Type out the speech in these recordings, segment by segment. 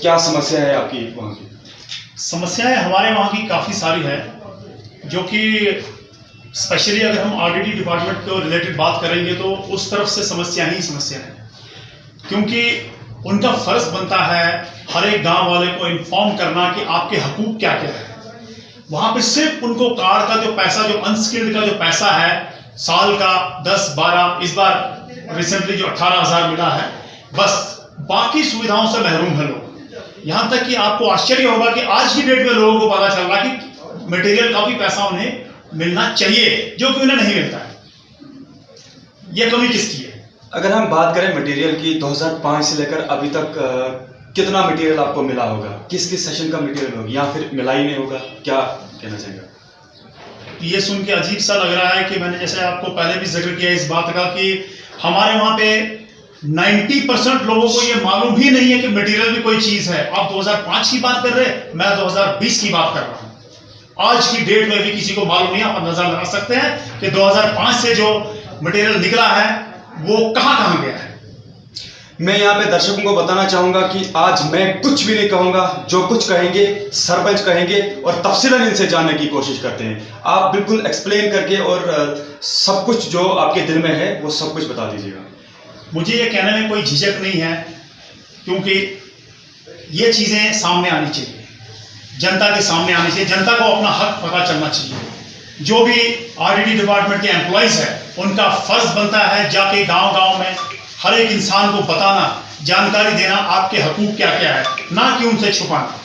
क्या समस्या है आपकी वहाँ की? समस्याएं हमारे वहाँ की काफ़ी सारी है, जो कि स्पेशली अगर हम ऑडिट डिपार्टमेंट को रिलेटेड बात करेंगे तो उस तरफ से समस्या ही समस्या है, क्योंकि उनका फर्ज बनता है हर एक गांव वाले को इन्फॉर्म करना कि आपके हकूक क्या क्या है। वहां पे सिर्फ उनको कार्ड का जो पैसा, जो अनस्किल्ड का जो पैसा है साल का 10-12, इस बार रिसेंटली जो 18,000 मिला है, बस बाकी सुविधाओं से महरूम है लोग। यहां तक कि आपको आश्चर्य होगा कि आज की डेट में लोगों को पता चल रहा कि मटेरियल का भी पैसा उन्हें मिलना चाहिए, जो कि उन्हें नहीं मिलता है। यह कमी किसकी है? अगर हम बात करें मटेरियल की, 2005 से लेकर अभी तक कितना मटेरियल आपको मिला होगा? किस किस सेशन का मटेरियल होगा, या फिर मिला ही नहीं होगा? क्या कहना चाहेंगे? ये सुन के अजीब सा लग रहा है कि मैंने जैसे आपको पहले भी जिक्र किया इस बात का कि हमारे वहां पे 90% लोगों को ये मालूम ही नहीं है कि मटेरियल भी कोई चीज है। आप 2005 की बात कर रहे हैं, मैं 2020 की बात कर रहा हूं। आज की डेट में भी किसी को मालूम नहीं। आप अंदाजा लगा सकते हैं कि 2005 से जो मटेरियल निकला है वो कहां गया है। मैं यहाँ पे दर्शकों को बताना चाहूंगा कि आज मैं कुछ भी नहीं कहूंगा, जो कुछ कहेंगे सरपंच कहेंगे और तफसीलन इनसे जानने की कोशिश करते हैं। आप बिल्कुल एक्सप्लेन करके और सब कुछ जो आपके दिल में है वो सब कुछ बता दीजिएगा। मुझे ये कहने में कोई झिझक नहीं है, क्योंकि ये चीजें सामने आनी चाहिए, जनता के सामने आनी चाहिए। जनता को अपना हक पता चलना चाहिए। जो भी ऑडिट डिपार्टमेंट के एम्प्लॉइज है, उनका फर्ज बनता है जाके गांव-गांव में हर एक इंसान को बताना, जानकारी देना आपके हकूक क्या क्या है, ना कि उनसे छुपाना,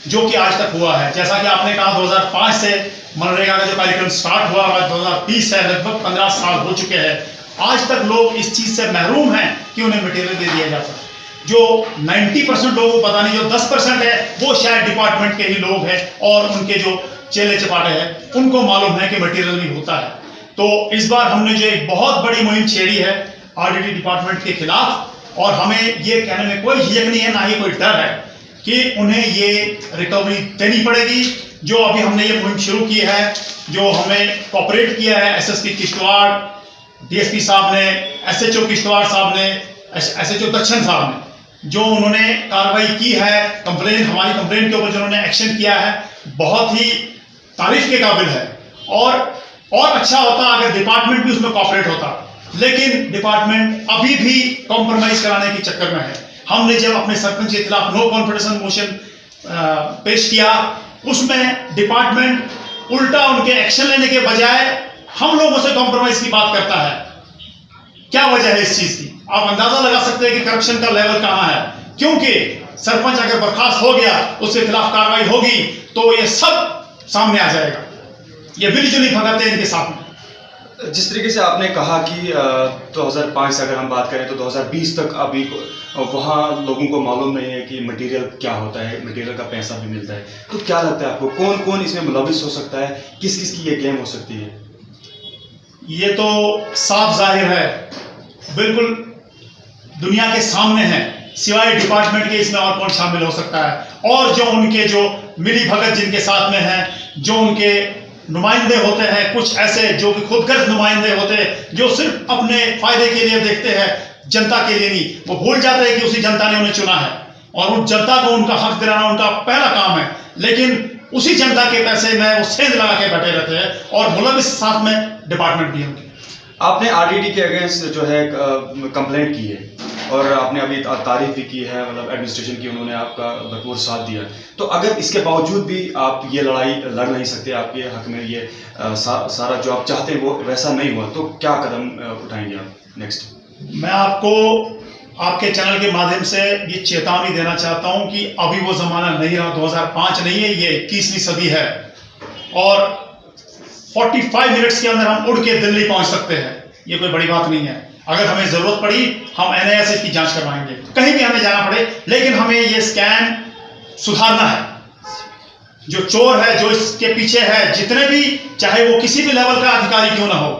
जो कि आज तक हुआ है। जैसा कि आपने कहा 2005 से मनरेगा का जो कार्यक्रम स्टार्ट हुआ, 2020 है, लगभग 15 साल हो चुके हैं। आज तक लोग इस चीज से महरूम हैं कि उन्हें मटेरियल दे दिया जाता है। जो 90% लोगों को पता नहीं, जो 10% है वो शायद डिपार्टमेंट के ही लोग हैं और उनके जो चेले चपाटे हैं उनको मालूम है कि मटेरियल नहीं होता है। तो इस बार हमने जो एक बहुत बड़ी मुहिम छेड़ी है ऑडिट डिपार्टमेंट के खिलाफ, और हमें ये कहने में कोई झिझक नहीं है, ना ही कोई डर है कि उन्हें ये रिकवरी देनी पड़ेगी। जो अभी हमने ये मुहिम शुरू की है, जो हमें कोऑपरेट किया है एसएसपी किश्तवाड़, डीएसपी साहब ने, एसएचओ किश्तवाड़ साहब ने, एसएचओ दक्षिण साहब ने, जो उन्होंने कार्रवाई की है, हमारी कंप्लेन के ऊपर जो उन्होंने एक्शन किया है, बहुत ही तारीफ के काबिल है। और अच्छा होता अगर डिपार्टमेंट भी उसमें कोऑपरेट होता, लेकिन डिपार्टमेंट अभी भी कॉम्प्रोमाइज कराने के चक्कर में है। हमने जब अपने सरपंच के खिलाफ नो कॉन्फिडेंस मोशन पेश किया, उसमें डिपार्टमेंट उल्टा उनके एक्शन लेने के बजाय हम लोगों से कॉम्प्रोमाइज की बात करता है। क्या वजह है इस चीज की? आप अंदाजा लगा सकते हैं कि करप्शन का लेवल कहां है। क्योंकि सरपंच अगर बर्खास्त हो गया, उसके खिलाफ कार्रवाई होगी, तो ये सब सामने आ जाएगा। ये मिलीजुली भगत है इनके साथ में। जिस तरीके से आपने कहा कि 2005 से अगर हम बात करें तो 2020 तक अभी वहाँ लोगों को मालूम नहीं है कि मटेरियल क्या होता है, मटेरियल का पैसा भी मिलता है। तो क्या लगता है आपको, कौन कौन इसमें मुलविस हो सकता है, किस किस की ये गेम हो सकती है? ये तो साफ जाहिर है, बिल्कुल दुनिया के सामने है। सिवाय डिपार्टमेंट के इसमें और कौन शामिल हो सकता है? और जो उनके जो मिली भगत जिनके साथ में है, जो उनके नुमाइंदे होते हैं, कुछ ऐसे जो कि खुदगर्ज नुमाइंदे होते हैं, जो सिर्फ अपने फायदे के लिए देखते हैं, जनता के लिए नहीं। वो भूल जाते हैं कि उसी जनता ने उन्हें चुना है और उन जनता को उनका हक दिलाना उनका पहला काम है। लेकिन उसी जनता के पैसे में वो सेंध लगा के बैठे रहते हैं और मुलविस साथ में डिपार्टमेंट भी उनके। आपने आरडीडी के अगेंस्ट जो है कंप्लेंट की है और आपने अभी तारीफ भी की है, मतलब एडमिनिस्ट्रेशन की उन्होंने आपका भरपूर साथ दिया। तो अगर इसके बावजूद भी आप ये लड़ाई लड़ नहीं सकते, आपके हक में ये सारा जो आप चाहते हैं वो वैसा नहीं हुआ, तो क्या कदम उठाएंगे आप नेक्स्ट? मैं आपको आपके चैनल के माध्यम से ये चेतावनी देना चाहता हूं कि अभी वो जमाना नहीं रहा। 2005 नहीं है, ये 21वीं सदी है और 45 मिनट्स के अंदर हम उड़ के दिल्ली पहुंच सकते हैं। ये कोई बड़ी बात नहीं है। अगर हमें जरूरत पड़ी हम एनआईए की जांच करवाएंगे, कहीं भी हमें जाना पड़े, लेकिन हमें ये स्कैम सुधारना है। जो चोर है, जो इसके पीछे है, जितने भी, चाहे वो किसी भी लेवल का अधिकारी क्यों ना हो,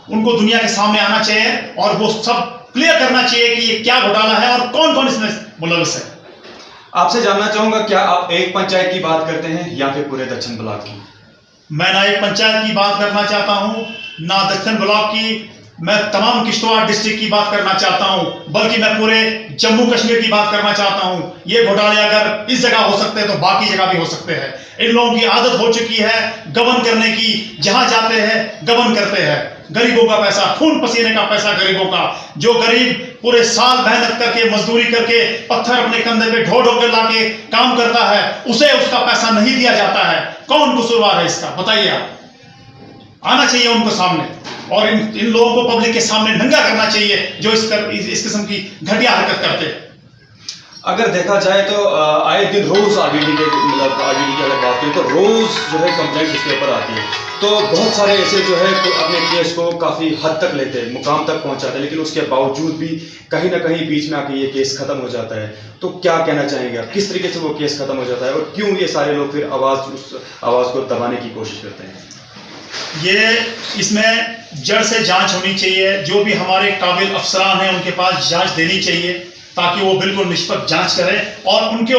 उनको दुनिया के सामने आना चाहिए और वो सब क्लियर करना चाहिए कि ये क्या घोटाला है और कौन कौन इसमें मुलविस है। आपसे जानना चाहूंगा, क्या आप एक पंचायत की बात करते हैं या फिर पूरे दक्षिण ब्लॉक की? मैं ना एक पंचायत की बात करना चाहता हूं, ना दक्षिण ब्लॉक की, मैं तमाम किश्तवाड़ डिस्ट्रिक्ट की बात करना चाहता हूं, बल्कि मैं पूरे जम्मू कश्मीर की बात करना चाहता हूं। ये घोटाले अगर इस जगह हो सकते हैं तो बाकी जगह भी हो सकते हैं। इन लोगों की आदत हो चुकी है गबन करने की, जहां जाते हैं गबन करते हैं। गरीबों का पैसा, खून पसीने का पैसा गरीबों का, जो गरीब पूरे साल मेहनत करके मजदूरी करके पत्थर अपने कंधे पे ढो ढो कर लाके काम करता है, उसे उसका पैसा नहीं दिया जाता है। कौन कसूरवार है इसका, बताइए आप। आना चाहिए उनको सामने और इन लोगों को पब्लिक के सामने नंगा करना चाहिए जो इस किस्म की घटिया हरकत करते हैं। अगर देखा जाए तो आए दिन रोज आरडीडी की अगर बात करें तो रोज जो है कंप्लेंट इसके ऊपर आती है। तो बहुत सारे ऐसे जो है अपने केस को काफ़ी हद तक लेते हैं, मुकाम तक पहुंचाते हैं, लेकिन उसके बावजूद भी कहीं ना कहीं बीच में आके ये केस खत्म हो जाता है। तो क्या कहना चाहेंगे आप, किस तरीके से वो केस खत्म हो जाता है और क्यों ये सारे लोग फिर उस आवाज़ को दबाने की कोशिश करते हैं? ये इसमें जड़ से जांच होनी चाहिए। जो भी हमारे काबिल अफसरान हैं उनके पास जांच देनी चाहिए ताकि वो बिल्कुल निष्पक्ष जांच करें और उनके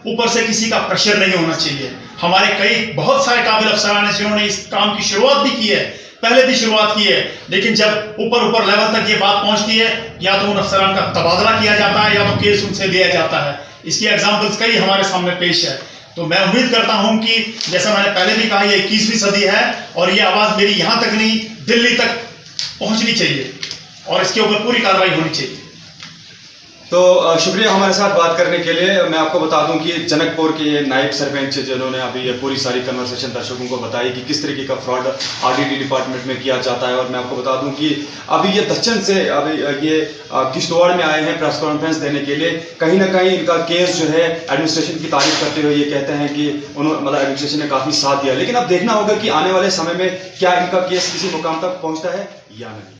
ऊपर से किसी का प्रेशर नहीं होना चाहिए। हमारे बहुत सारे काबिल अफसरान हैं जिन्होंने इस काम की शुरुआत भी की है, पहले भी शुरुआत की है, लेकिन जब ऊपर लेवल तक ये बात पहुंचती है या तो उन अफसरान का तबादला किया जाता है या तो केस उनसे लिया जाता है। इसकी एग्जाम्पल्स कई हमारे सामने पेश है। तो मैं उम्मीद करता हूं कि जैसा मैंने पहले भी कहा, ये 21वीं सदी है और ये आवाज मेरी यहां तक नहीं दिल्ली तक पहुंचनी चाहिए और इसके ऊपर पूरी कार्रवाई होनी चाहिए। तो शुक्रिया हमारे साथ बात करने के लिए। मैं आपको बता दूं कि जनकपुर के नायब सरपंच जिन्होंने अभी ये पूरी सारी कन्वर्सेशन दर्शकों को बताई कि किस तरीके का फ्रॉड आरडीडी डिपार्टमेंट में किया जाता है। और मैं आपको बता दूं कि अभी ये दक्षिण से अभी ये किश्तवाड़ में आए हैं प्रेस कॉन्फ्रेंस देने के लिए। कहीं ना कहीं इनका केस जो है एडमिनिस्ट्रेशन की तारीफ करते हुए ये कहते हैं कि उन्होंने मतलब एडमिनिस्ट्रेशन ने काफ़ी साथ दिया, लेकिन अब देखना होगा कि आने वाले समय में क्या इनका केस किसी मुकाम तक पहुँचता है या नहीं।